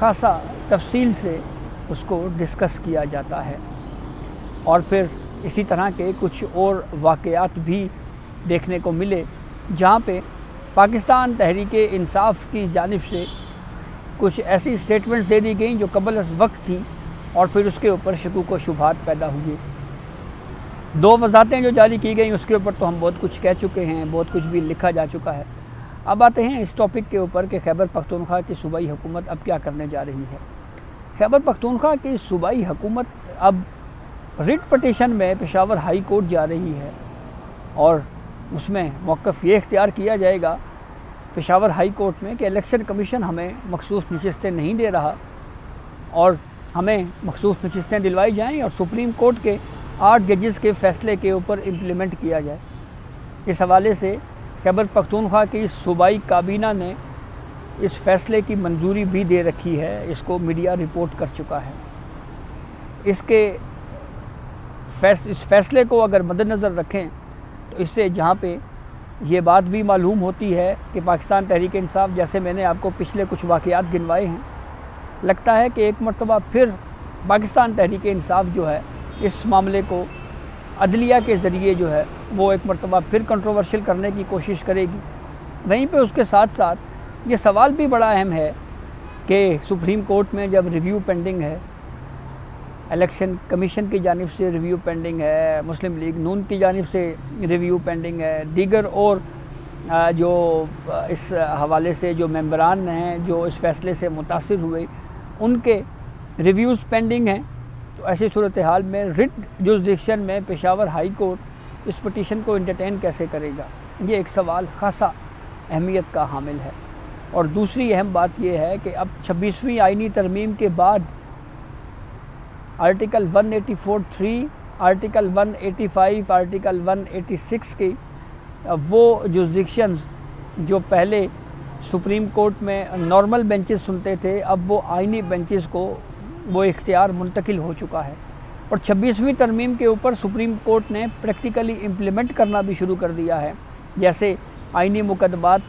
خاصا تفصیل سے اس کو ڈسکس کیا جاتا ہے، اور پھر اسی طرح کے کچھ اور واقعات بھی دیکھنے کو ملے جہاں پہ پاکستان تحریک انصاف کی جانب سے کچھ ایسی سٹیٹمنٹس دے دی گئیں جو قبل از وقت تھیں، اور پھر اس کے اوپر شکوک و شبہات پیدا ہوئے۔ 2 وضاحتیں جو جاری کی گئیں اس کے اوپر تو ہم بہت کچھ کہہ چکے ہیں، بہت کچھ بھی لکھا جا چکا ہے۔ اب آتے ہیں اس ٹاپک کے اوپر کہ خیبر پختونخوا کی صوبائی حکومت اب کیا کرنے جا رہی ہے۔ خیبر پختونخوا کی صوبائی حکومت اب ریٹ پٹیشن میں پشاور ہائی کورٹ جا رہی ہے، اور اس میں موقف یہ اختیار کیا جائے گا پشاور ہائی کورٹ میں کہ الیکشن کمیشن ہمیں مخصوص نشستیں نہیں دے رہا، اور ہمیں مخصوص نشستیں دلوائی جائیں اور سپریم کورٹ کے 8 ججز کے فیصلے کے اوپر امپلیمنٹ کیا جائے۔ اس حوالے سے خیبر پختونخوا کی صوبائی کابینہ نے اس فیصلے کی منظوری بھی دے رکھی ہے، اس کو میڈیا رپورٹ کر چکا ہے۔ اس فیصلے کو اگر مد نظر رکھیں تو اس سے جہاں پہ یہ بات بھی معلوم ہوتی ہے کہ پاکستان تحریک انصاف، جیسے میں نے آپ کو پچھلے کچھ واقعات گنوائے ہیں، لگتا ہے کہ ایک مرتبہ پھر پاکستان تحریک انصاف جو ہے اس معاملے کو عدلیہ کے ذریعے جو ہے وہ ایک مرتبہ پھر کنٹروورشل کرنے کی کوشش کرے گی۔ وہیں پہ اس کے ساتھ ساتھ یہ سوال بھی بڑا اہم ہے کہ سپریم کورٹ میں جب ریویو پینڈنگ ہے، الیکشن کمیشن کی جانب سے ریویو پینڈنگ ہے، مسلم لیگ نون کی جانب سے ریویو پینڈنگ ہے، دیگر اور جو اس حوالے سے جو ممبران ہیں جو اس فیصلے سے متاثر ہوئے ان کے ریویوز پینڈنگ ہیں، تو ایسی صورتحال میں ریٹ جوrisdiction میں پشاور ہائی کورٹ اس پٹیشن کو انٹرٹین کیسے کرے گا؟ یہ ایک سوال خاصا اہمیت کا حامل ہے۔ اور دوسری اہم بات یہ ہے کہ اب 26ویں آئینی ترمیم کے بعد آرٹیکل 184(3), آرٹیکل 185، آرٹیکل 186 کی وہ جوrisdictions جو پہلے سپریم کورٹ میں نارمل بینچز سنتے تھے، اب وہ آئینی بینچز کو وہ اختیار منتقل ہو چکا ہے، اور 26ویں ترمیم کے اوپر سپریم کورٹ نے پریکٹیکلی امپلیمنٹ کرنا بھی شروع کر دیا ہے۔ جیسے آئینی مقدمات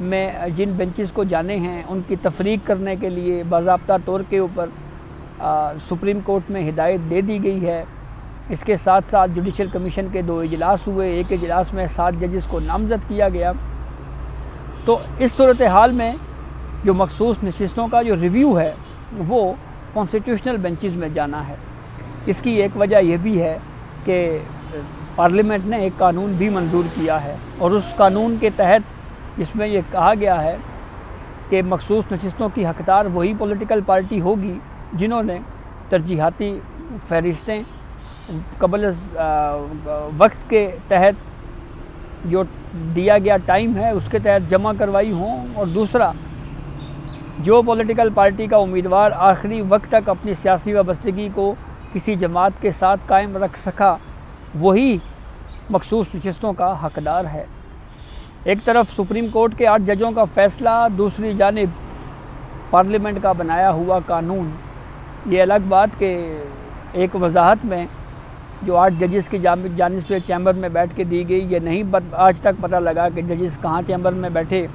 میں جن بینچز کو جانے ہیں ان کی تفریق کرنے کے لیے باضابطہ طور کے اوپر سپریم کورٹ میں ہدایت دے دی گئی ہے۔ اس کے ساتھ ساتھ جوڈیشل کمیشن کے 2 اجلاس ہوئے، ایک اجلاس میں 7 ججز کو نامزد کیا گیا۔ تو اس صورتحال میں جو مخصوص نشستوں کا جو ریویو ہے وہ کانسٹیٹیوشنل بینچز میں جانا ہے۔ اس کی ایک وجہ یہ بھی ہے کہ پارلیمنٹ نے ایک قانون بھی منظور کیا ہے، اور اس قانون کے تحت جس میں یہ کہا گیا ہے کہ مخصوص نشستوں کی حقدار وہی پولیٹیکل پارٹی ہوگی جنہوں نے ترجیحاتی فہرستیں قبل وقت کے تحت جو دیا گیا ٹائم ہے اس کے تحت جمع کروائی ہوں، اور دوسرا جو پولیٹیکل پارٹی کا امیدوار آخری وقت تک اپنی سیاسی وابستگی کو کسی جماعت کے ساتھ قائم رکھ سکا وہی مخصوص نشستوں کا حقدار ہے۔ ایک طرف سپریم کورٹ کے 8 ججوں کا فیصلہ، دوسری جانب پارلیمنٹ کا بنایا ہوا قانون۔ یہ الگ بات کہ ایک وضاحت میں جو 8 ججز کی جانب سے چیمبر میں بیٹھ کے دی گئی، یہ نہیں آج تک پتہ لگا کہ ججز کہاں چیمبر میں بیٹھے۔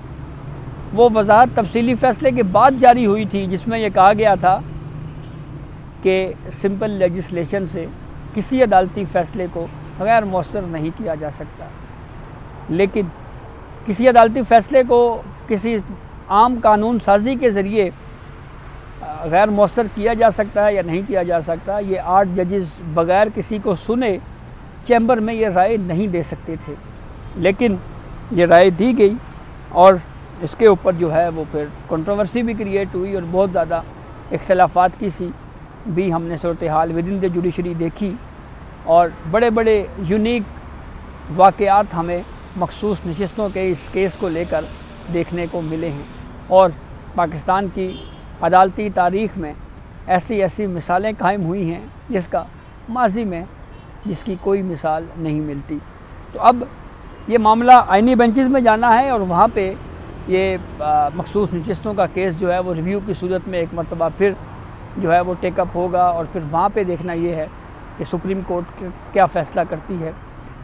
وہ وضاحت تفصیلی فیصلے کے بعد جاری ہوئی تھی جس میں یہ کہا گیا تھا کہ سمپل لیجسلیشن سے کسی عدالتی فیصلے کو غیر مؤثر نہیں کیا جا سکتا، لیکن کسی عدالتی فیصلے کو کسی عام قانون سازی کے ذریعے غیر مؤثر کیا جا سکتا ہے یا نہیں کیا جا سکتا، یہ 8 ججز بغیر کسی کو سنے چیمبر میں یہ رائے نہیں دے سکتے تھے، لیکن یہ رائے دی گئی، اور اس کے اوپر جو ہے وہ پھر کنٹروورسی بھی کریٹ ہوئی، اور بہت زیادہ اختلافات کی سی بھی ہم نے صورتحال ود ان دی جوڈیشری دیکھی، اور بڑے بڑے یونیک واقعات ہمیں مخصوص نشستوں کے اس کیس کو لے کر دیکھنے کو ملے ہیں، اور پاکستان کی عدالتی تاریخ میں ایسی مثالیں قائم ہوئی ہیں جس کا ماضی میں جس کی کوئی مثال نہیں ملتی۔ تو اب یہ معاملہ آئینی بینچز میں جانا ہے، اور وہاں پہ یہ مخصوص نشستوں کا کیس جو ہے وہ ریویو کی صورت میں ایک مرتبہ پھر جو ہے وہ ٹیک اپ ہوگا، اور پھر وہاں پہ دیکھنا یہ ہے کہ سپریم کورٹ کیا فیصلہ کرتی ہے۔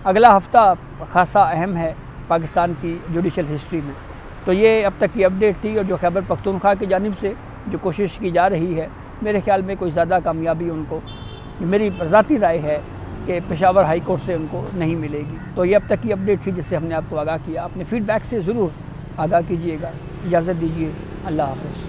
اگلا ہفتہ خاصا اہم ہے پاکستان کی جوڈیشل ہسٹری میں۔ تو یہ اب تک کی اپڈیٹ تھی، اور جو خیبر پختونخوا کی جانب سے جو کوشش کی جا رہی ہے، میرے خیال میں کوئی زیادہ کامیابی ان کو، میری ذاتی رائے ہے کہ پشاور ہائی کورٹ سے ان کو نہیں ملے گی۔ تو یہ اب تک کی اپڈیٹ تھی جس سے ہم نے آپ کو آگاہ کیا۔ اپنے فیڈ بیک سے ضرور آگاہ کیجیے گا۔ اجازت دیجیے، اللہ حافظ۔